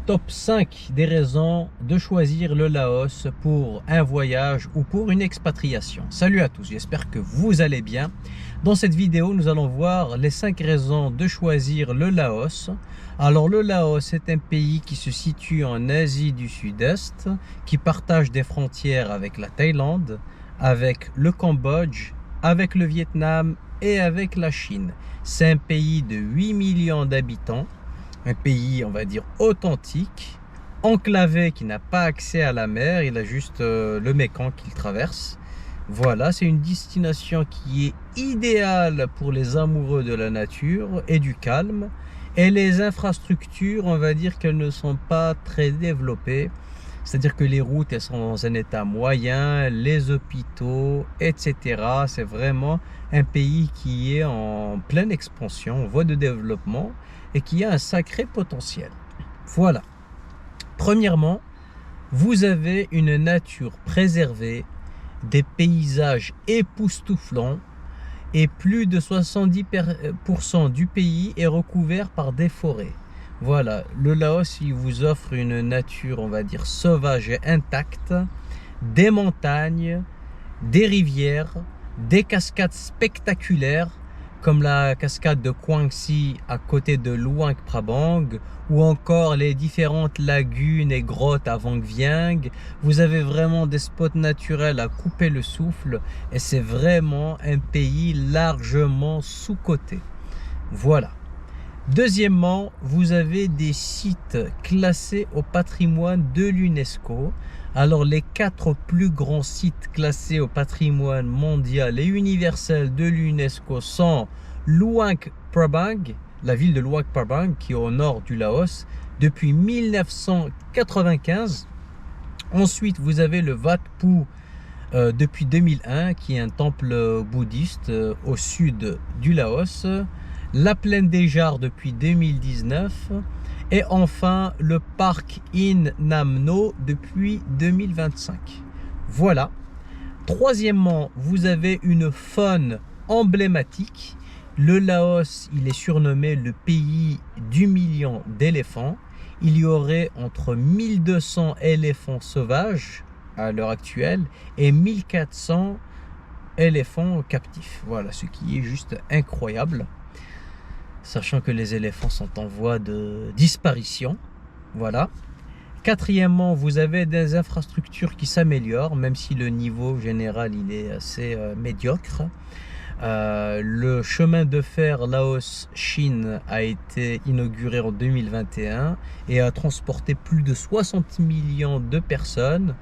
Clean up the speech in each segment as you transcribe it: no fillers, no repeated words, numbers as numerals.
top 5 des raisons de choisir le Laos pour un voyage ou pour une expatriation. Salut à tous, j'espère que vous allez bien. Dans cette vidéo, nous allons voir les 5 raisons de choisir le Laos. Alors le Laos est un pays qui se situe en Asie du Sud-Est, qui partage des frontières avec la Thaïlande, avec le Cambodge, avec le Vietnam et avec la Chine. C'est un pays de 8 millions d'habitants. Un pays, on va dire, authentique, enclavé, qui n'a pas accès à la mer, il a juste le Mékong qu'il traverse. Voilà, c'est une destination qui est idéale pour les amoureux de la nature et du calme. Et les infrastructures, on va dire qu'elles ne sont pas très développées. C'est-à-dire que les routes, elles sont dans un état moyen, les hôpitaux, etc. C'est vraiment un pays qui est en pleine expansion, en voie de développement, et qui a un sacré potentiel. Voilà. Premièrement, vous avez une nature préservée, des paysages époustouflants, et plus de 70% du pays est recouvert par des forêts. Voilà, le Laos, il vous offre une nature, on va dire, sauvage et intacte, des montagnes, des rivières, des cascades spectaculaires, comme la cascade de Quang Si à côté de Luang Prabang, ou encore les différentes lagunes et grottes à Vang Vieng. Vous avez vraiment des spots naturels à couper le souffle, et c'est vraiment un pays largement sous-coté. Voilà. Deuxièmement, vous avez des sites classés au patrimoine de l'UNESCO. Alors, les 4 plus grands sites classés au patrimoine mondial et universel de l'UNESCO sont Luang Prabang, la ville de Luang Prabang, qui est au nord du Laos, depuis 1995. Ensuite, vous avez le Wat Phu depuis 2001, qui est un temple bouddhiste au sud du Laos. La plaine des Jarres depuis 2019 et enfin le parc In Nam No depuis 2025. Voilà. Troisièmement, vous avez une faune emblématique. Le Laos, il est surnommé le pays du million d'éléphants. Il y aurait entre 1200 éléphants sauvages à l'heure actuelle et 1400 éléphants captifs. Voilà, ce qui est juste incroyable. Sachant que les éléphants sont en voie de disparition. Voilà. Quatrièmement, vous avez des infrastructures qui s'améliorent, même si le niveau général il est assez médiocre. Le chemin de fer Laos-Chine a été inauguré en 2021 et a transporté plus de 60 millions de personnes.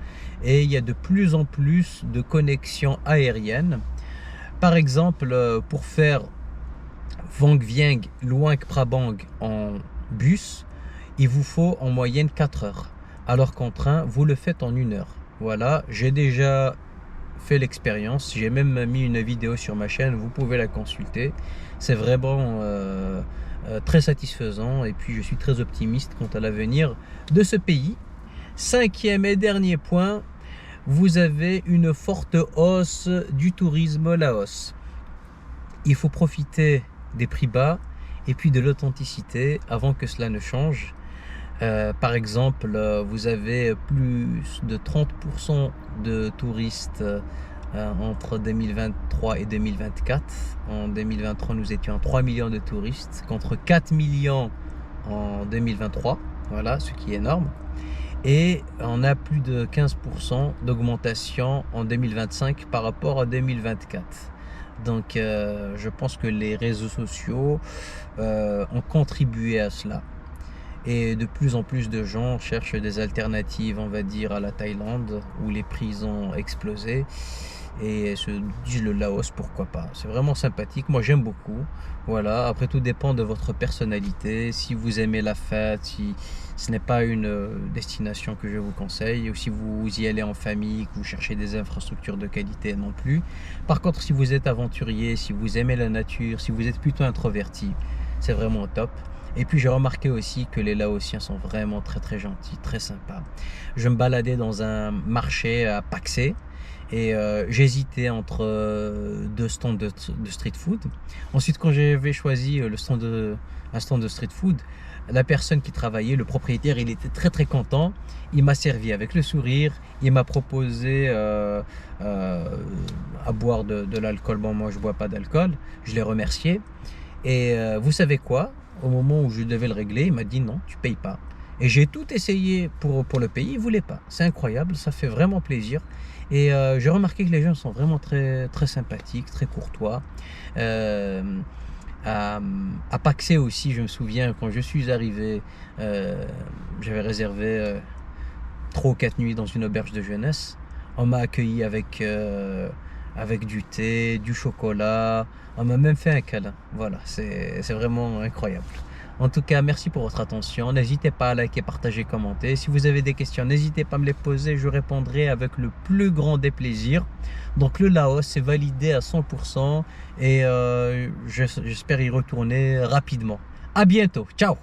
Et il y a de plus en plus de connexions aériennes. Par exemple, pour faire Vang Vieng, Luang Prabang en bus, il vous faut en moyenne 4 heures. Alors qu'en train, vous le faites en 1 heure. Voilà, j'ai déjà fait l'expérience. J'ai même mis une vidéo sur ma chaîne, vous pouvez la consulter. C'est vraiment très satisfaisant et puis je suis très optimiste quant à l'avenir de ce pays. 5e et dernier point, vous avez une forte hausse du tourisme au Laos. Il faut profiter des prix bas et puis de l'authenticité avant que cela ne change. Par exemple, vous avez plus de 30% de touristes entre 2023 et 2024. En 2023, nous étions à 3 millions de touristes contre 4 millions en 2023. Voilà, ce qui est énorme. Et on a plus de 15% d'augmentation en 2025 par rapport à 2024. Donc je pense que les réseaux sociaux ont contribué à cela. Et de plus en plus de gens cherchent des alternatives, on va dire, à la Thaïlande, où les prix ont explosé. Et se disent le Laos, pourquoi pas. C'est vraiment sympathique, moi j'aime beaucoup. Voilà, après tout dépend de votre personnalité. Si vous aimez la fête, si ce n'est pas une destination que je vous conseille, ou si vous y allez en famille, que vous cherchez des infrastructures de qualité, non plus. Par contre, si vous êtes aventurier, si vous aimez la nature, si vous êtes plutôt introverti, c'est vraiment top. Et puis j'ai remarqué aussi que les Laotiens sont vraiment très gentils, très sympas. Je me baladais dans un marché à Pak Se et j'hésitais entre 2 stands de street food. Ensuite, quand j'avais choisi un stand de street food, la personne qui travaillait, le propriétaire, il était très très content. Il m'a servi avec le sourire. Il m'a proposé à boire de l'alcool. Bon, moi je bois pas d'alcool. Je l'ai remercié. Et vous savez quoi? Au moment où je devais le régler, il m'a dit non, tu payes pas. Et j'ai tout essayé pour le payer, il voulait pas. C'est incroyable, ça fait vraiment plaisir. Et j'ai remarqué que les gens sont vraiment très, très sympathiques, très courtois. Euh, à Paxé aussi, je me souviens, quand je suis arrivé, j'avais réservé 3 ou 4 nuits dans une auberge de jeunesse. On m'a accueilli avec du thé, du chocolat. On m'a même fait un câlin. Voilà, c'est vraiment incroyable. En tout cas, merci pour votre attention. N'hésitez pas à liker, partager, commenter. Si vous avez des questions, n'hésitez pas à me les poser. Je répondrai avec le plus grand des plaisirs. Donc le Laos, c'est validé à 100% et j'espère y retourner rapidement. À bientôt. Ciao!